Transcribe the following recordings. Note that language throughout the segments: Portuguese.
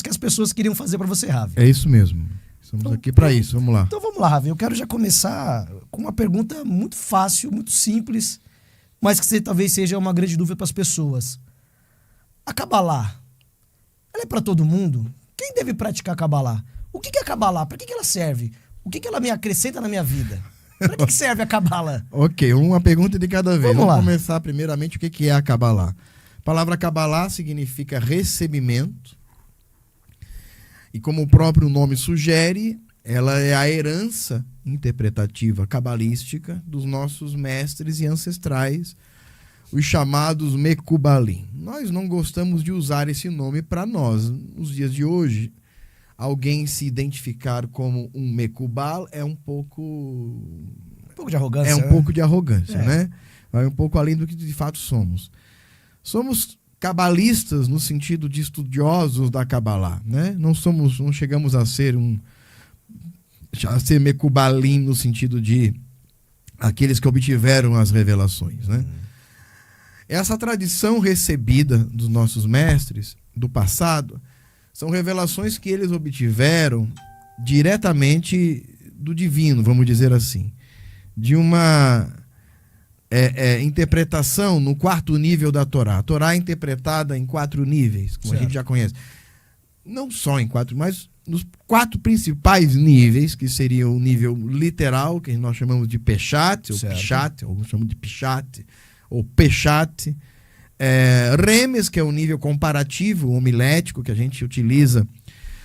perguntas que as pessoas queriam fazer para você, Ravi. É isso mesmo. Estamos aqui para isso. Vamos lá. Então vamos lá, Ravi. Eu quero já começar com uma pergunta muito fácil, muito simples, mas que talvez seja uma grande dúvida para as pessoas. A Kabbalah, ela é para todo mundo? Quem deve praticar a Kabbalah? O que é a Kabbalah? Para que ela serve? O que ela me acrescenta na minha vida? Para que serve a Kabbalah? Ok, uma pergunta de cada vez. Vamos lá. Começar primeiramente o que é a Kabbalah. A palavra Kabbalah significa recebimento. E como o próprio nome sugere, ela é a herança interpretativa cabalística dos nossos mestres e ancestrais, os chamados Mekubalim. Nós não gostamos de usar esse nome para nós. Nos dias de hoje, alguém se identificar como um Mekubal é um pouco de arrogância. É um pouco de arrogância, né? Vai um pouco além do que de fato somos. Somos cabalistas no sentido de estudiosos da Kabbalah, né? Não chegamos a ser Mekubalim no sentido de aqueles que obtiveram as revelações, né? Essa tradição recebida dos nossos mestres do passado são revelações que eles obtiveram diretamente do divino, vamos dizer assim, de uma interpretação no 4º nível da Torá. A Torá é interpretada em 4 níveis, como a gente já conhece. Não só em 4, mas nos 4 principais níveis, que seria o nível literal, que nós chamamos de Peshat, ou Pishat, alguns chamam de Pishat, ou Peshat. Remes, que é o nível comparativo, homilético, que a gente utiliza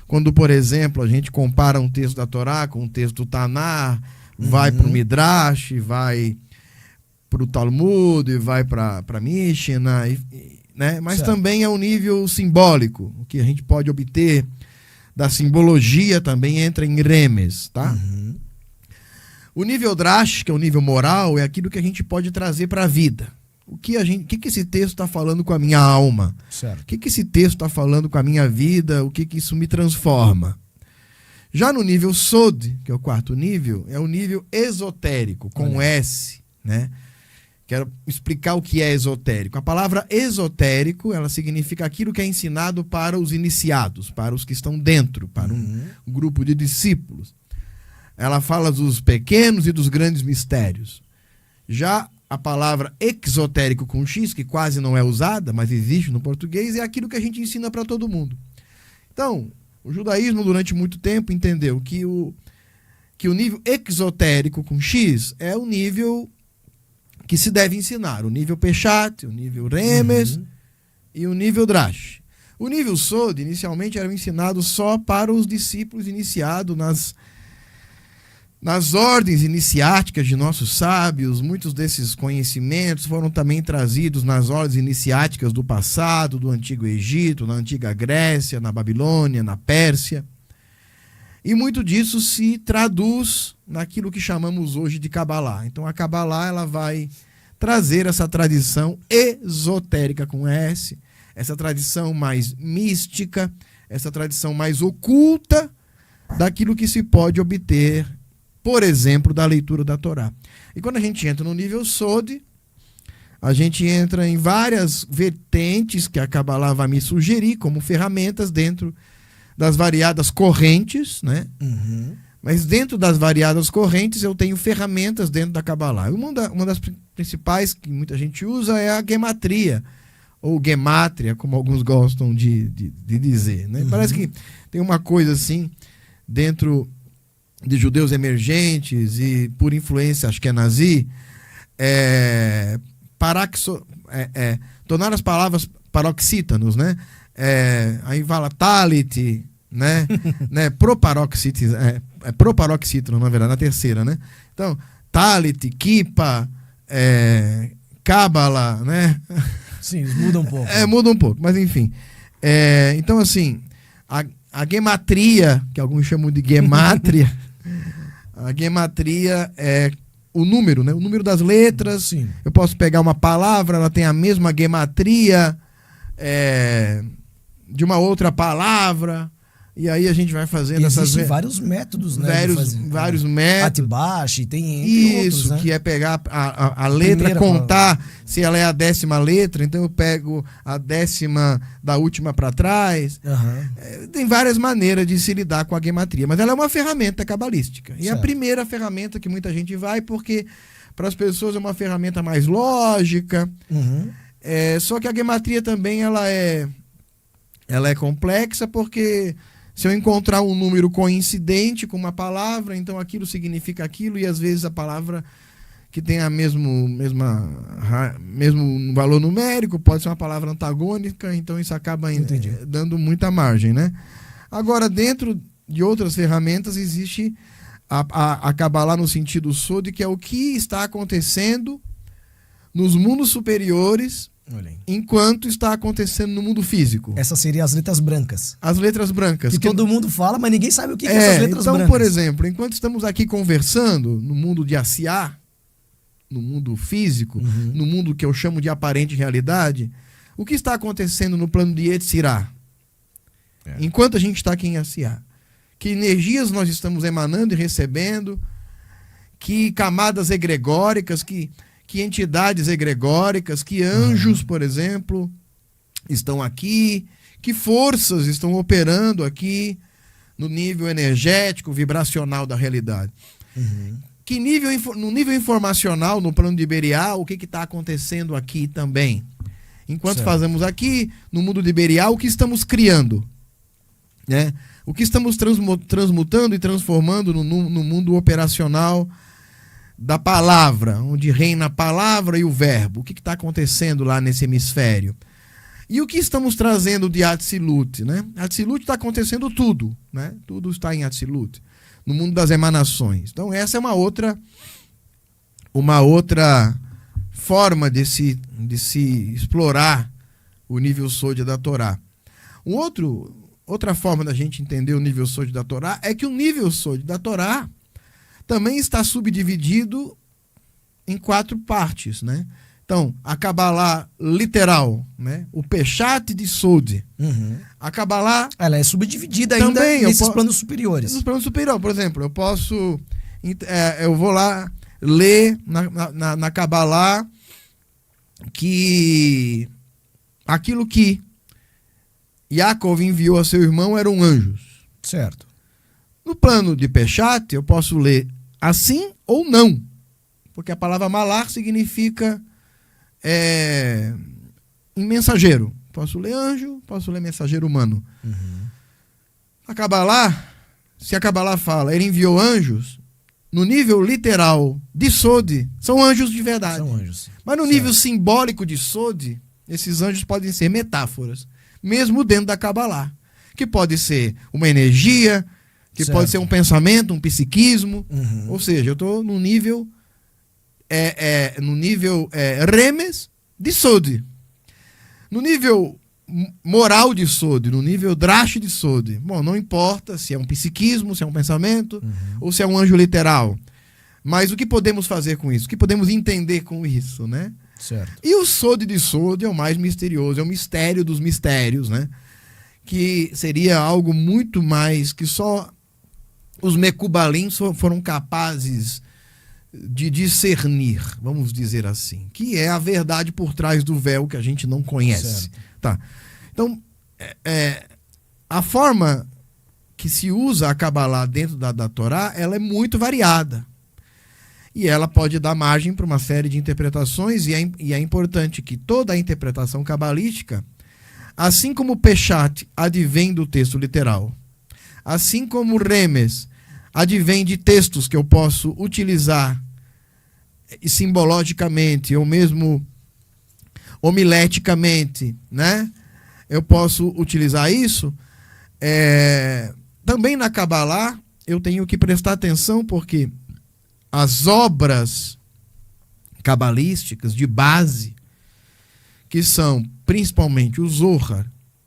quando, por exemplo, a gente compara um texto da Torá com um texto do Tanar, vai para o Midrash, vai para o Talmud, e vai para a Mishnah, né? Mas também é um nível simbólico, o que a gente pode obter da simbologia também entra em Remes, tá? O nível Drash, que é o nível moral, é aquilo que a gente pode trazer para a vida. O que esse texto está falando com a minha alma? O que esse texto está falando com a minha vida? O que isso me transforma? Já no nível Sod, que é o 4º nível, é o nível esotérico, com S, né? Quero explicar o que é esotérico. A palavra esotérico, ela significa aquilo que é ensinado para os iniciados, para os que estão dentro, para um grupo de discípulos. Ela fala dos pequenos e dos grandes mistérios. Já a palavra exotérico com X, que quase não é usada, mas existe no português, é aquilo que a gente ensina para todo mundo. Então, o judaísmo durante muito tempo entendeu que o nível exotérico com X é o nível que se deve ensinar. O nível Peshat, o nível Remes e o nível Drash. O nível Sod, inicialmente, era ensinado só para os discípulos iniciados nas ordens iniciáticas de nossos sábios. Muitos desses conhecimentos foram também trazidos nas ordens iniciáticas do passado, do Antigo Egito, na Antiga Grécia, na Babilônia, na Pérsia. E muito disso se traduz naquilo que chamamos hoje de Kabbalah. Então a Kabbalah, ela vai trazer essa tradição esotérica com S, essa tradição mais mística, essa tradição mais oculta daquilo que se pode obter, por exemplo, da leitura da Torá. E quando a gente entra no nível Sod, a gente entra em várias vertentes que a Kabbalah vai me sugerir como ferramentas dentro das variadas correntes, né? Mas dentro das variadas correntes eu tenho ferramentas dentro da Kabbalah. Uma das principais que muita gente usa é a gematria, ou gemátria, como alguns gostam de dizer, né? Parece que tem uma coisa assim, dentro de judeus emergentes e por influência, acho que é nazi, tornar as palavras paroxítanos, né? Aí fala talit, né? Proparoxítono, na verdade, na terceira, né? Então, talit, kipa, Kabbalah, né? Sim, muda um pouco. Muda um pouco, mas enfim. Então, assim, a gematria, que alguns chamam de gemátria, a gematria é o número, né? O número das letras. Sim. Eu posso pegar uma palavra, ela tem a mesma gematria de uma outra palavra. E aí a gente vai fazendo Existem vários métodos, né? Vários métodos. Atibaixi, tem Isso, outros, né? que é pegar a letra, Primeira contar se ela é a 10ª letra, então eu pego a 10ª da última para trás. Tem várias maneiras de se lidar com a gematria, mas ela é uma ferramenta cabalística. E a primeira ferramenta que muita gente vai, porque para as pessoas é uma ferramenta mais lógica. Só que a gematria também ela é complexa, porque se eu encontrar um número coincidente com uma palavra, então aquilo significa aquilo, e às vezes a palavra que tem a mesmo valor numérico pode ser uma palavra antagônica, então isso acaba dando muita margem, né? Agora, dentro de outras ferramentas, existe a Kabbalah no sentido Sod, que é o que está acontecendo nos mundos superiores enquanto está acontecendo no mundo físico. Essas seriam as letras brancas. As letras brancas. Que todo mundo fala, mas ninguém sabe o que são essas letras brancas. Então, por exemplo, enquanto estamos aqui conversando no mundo de Asiá, no mundo físico, no mundo que eu chamo de aparente realidade, o que está acontecendo no plano de Yetzirah? Enquanto a gente está aqui em Asiá. Que energias nós estamos emanando e recebendo, que camadas egregóricas, que entidades egregóricas, que anjos, por exemplo, estão aqui, que forças estão operando aqui no nível energético, vibracional da realidade. Que no nível informacional, no plano de Beriá, o que está acontecendo aqui também. Enquanto fazemos aqui, no mundo de Beriá, o que estamos criando, né? O que estamos transmutando e transformando no mundo operacional da palavra, onde reina a palavra e o verbo. O que está acontecendo lá nesse hemisfério? E o que estamos trazendo de Atzilut, né? Atzilut está acontecendo tudo, né? Tudo está em Atzilut, no mundo das emanações. Então essa é uma outra forma de se explorar o nível Sod da Torá. Outra forma da gente entender o nível Sod da Torá é que o nível Sod da Torá também está subdividido em 4 partes, né? Então, a Kabbalah literal, né? O Peshat de Sod. A Kabbalah... Ela é subdividida ainda nesses planos superiores. Nos planos superiores, por exemplo, eu vou lá ler na Kabbalah que aquilo que Yaakov enviou a seu irmão eram anjos. Certo. No plano de Peshat, eu posso ler assim ou não. Porque a palavra malar significa mensageiro. Posso ler anjo, posso ler mensageiro humano. A Kabbalah, se a Kabbalah fala, ele enviou anjos, no nível literal de Sod, são anjos de verdade. São anjos. Mas no nível simbólico de Sod, esses anjos podem ser metáforas, mesmo dentro da Kabbalah. Que pode ser uma energia, que pode ser um pensamento, um psiquismo. Ou seja, eu estou no nível remes de Sod. No nível moral de Sod, no nível drash de Sod. Bom, não importa se é um psiquismo, se é um pensamento, ou se é um anjo literal. Mas o que podemos fazer com isso? O que podemos entender com isso, né? Certo. E o Sod de Sod é o mais misterioso, é o mistério dos mistérios, né? Que seria algo muito mais que só os Mekubalim foram capazes de discernir, vamos dizer assim, que é a verdade por trás do véu que a gente não conhece. Tá. Então, a forma que se usa a Kabbalah dentro da Torá, ela é muito variada. E ela pode dar margem para uma série de interpretações, e é importante que toda a interpretação cabalística, assim como o Peshat advém do texto literal, assim como o Remes advém de textos que eu posso utilizar simbologicamente, ou mesmo homileticamente, né? Eu posso utilizar isso. Também na Kabbalah eu tenho que prestar atenção, porque as obras cabalísticas de base, que são principalmente o Zohar,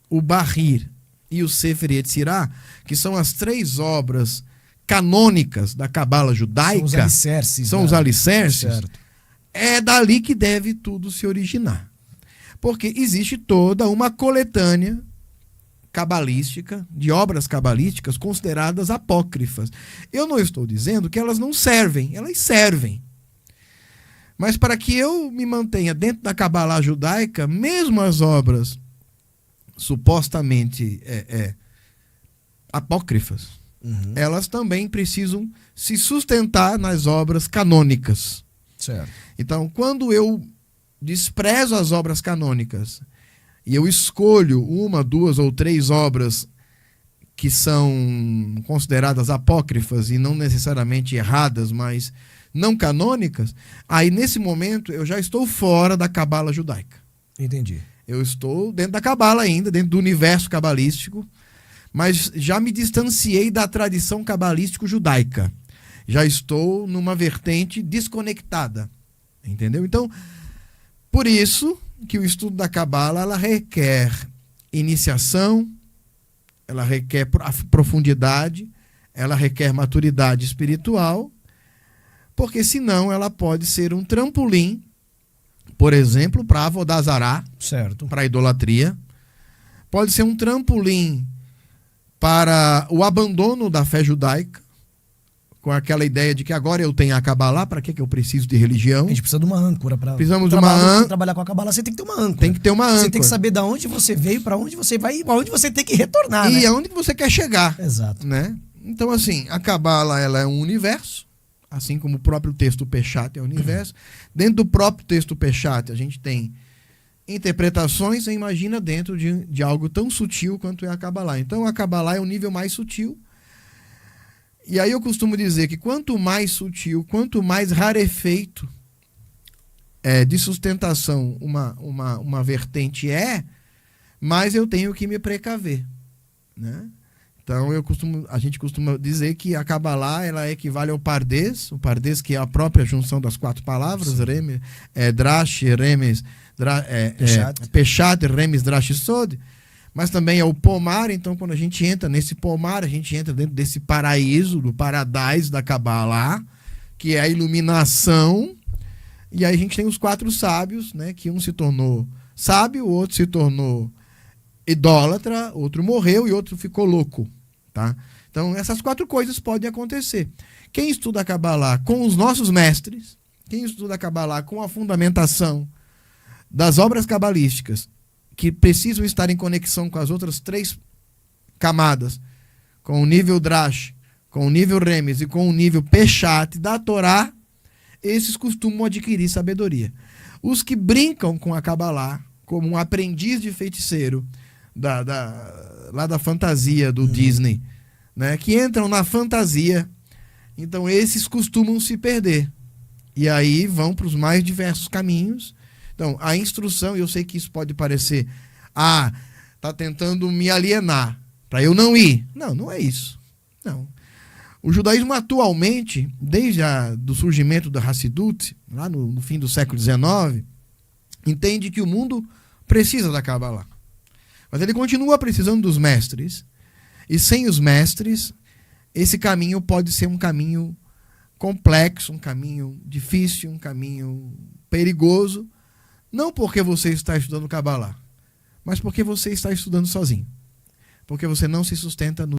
o Bahir e o Sefer Yetzirah, que são as 3 obras canônicas da Cabala judaica, são os alicerces. Certo. É dali que deve tudo se originar. Porque existe toda uma coletânea cabalística, de obras cabalísticas consideradas apócrifas. Eu não estou dizendo que elas não servem, elas servem. Mas para que eu me mantenha dentro da Cabalá judaica, mesmo as obras supostamente apócrifas, elas também precisam se sustentar nas obras canônicas. Certo. Então, quando eu desprezo as obras canônicas e eu escolho uma, duas ou três obras que são consideradas apócrifas e não necessariamente erradas, mas não canônicas, aí nesse momento eu já estou fora da cabala judaica. Entendi. Eu estou dentro da cabala ainda, dentro do universo cabalístico, mas já me distanciei da tradição cabalístico-judaica. Já estou numa vertente desconectada. Entendeu? Então, por isso que o estudo da cabala, ela requer iniciação, ela requer profundidade, ela requer maturidade espiritual, porque senão ela pode ser um trampolim, por exemplo, para avodazará, certo, para a idolatria. Pode ser um trampolim para o abandono da fé judaica, com aquela ideia de que agora eu tenho a Cabalá, para que eu preciso de religião? A gente precisa de uma âncora para trabalhar com a Cabalá. Você tem que ter uma âncora. Tem que ter uma âncora. Você tem que saber de onde você veio, para onde você vai e aonde você tem que retornar. E aonde você quer chegar. Exato. Né? Então, assim, a Cabala, ela é um universo, assim como o próprio texto Peshat é um universo. Dentro do próprio texto Peshat, a gente tem interpretações, você imagina dentro de algo tão sutil quanto é a Cabalá. Então, a Cabalá é um nível mais sutil. E aí eu costumo dizer que quanto mais sutil, quanto mais rarefeito de sustentação uma vertente mais eu tenho que me precaver. Né? Então a gente costuma dizer que a Cabalá ela equivale ao Pardês, o Pardês que é a própria junção das quatro palavras, Remes, Drash, Remes, Peshat, Remes, Drash, Sod. Mas também é o pomar, então quando a gente entra nesse pomar, a gente entra dentro desse paraíso, do paradise da Cabalá, que é a iluminação, e aí a gente tem os quatro sábios, né, que um se tornou sábio, o outro se tornou idólatra, outro morreu e outro ficou louco. Tá? Então essas quatro coisas podem acontecer. Quem estuda a Cabalá com os nossos mestres, quem estuda a Cabalá com a fundamentação das obras cabalísticas, que precisam estar em conexão com as outras três camadas, com o nível Drash, com o nível Remes e com o nível Peshat da Torá, esses costumam adquirir sabedoria. Os que brincam com a Cabalá, como um aprendiz de feiticeiro lá da fantasia do Disney, né, que entram na fantasia, então esses costumam se perder. E aí vão para os mais diversos caminhos. Então, a instrução, e eu sei que isso pode parecer, está tentando me alienar, para eu não ir. Não, não é isso. Não. O judaísmo atualmente, desde do surgimento da Hassidut, lá no fim do século XIX, entende que o mundo precisa da Cabalá. Mas ele continua precisando dos mestres. E sem os mestres, esse caminho pode ser um caminho complexo, um caminho difícil, um caminho perigoso, não porque você está estudando Cabalá, mas porque você está estudando sozinho. Porque você não se sustenta no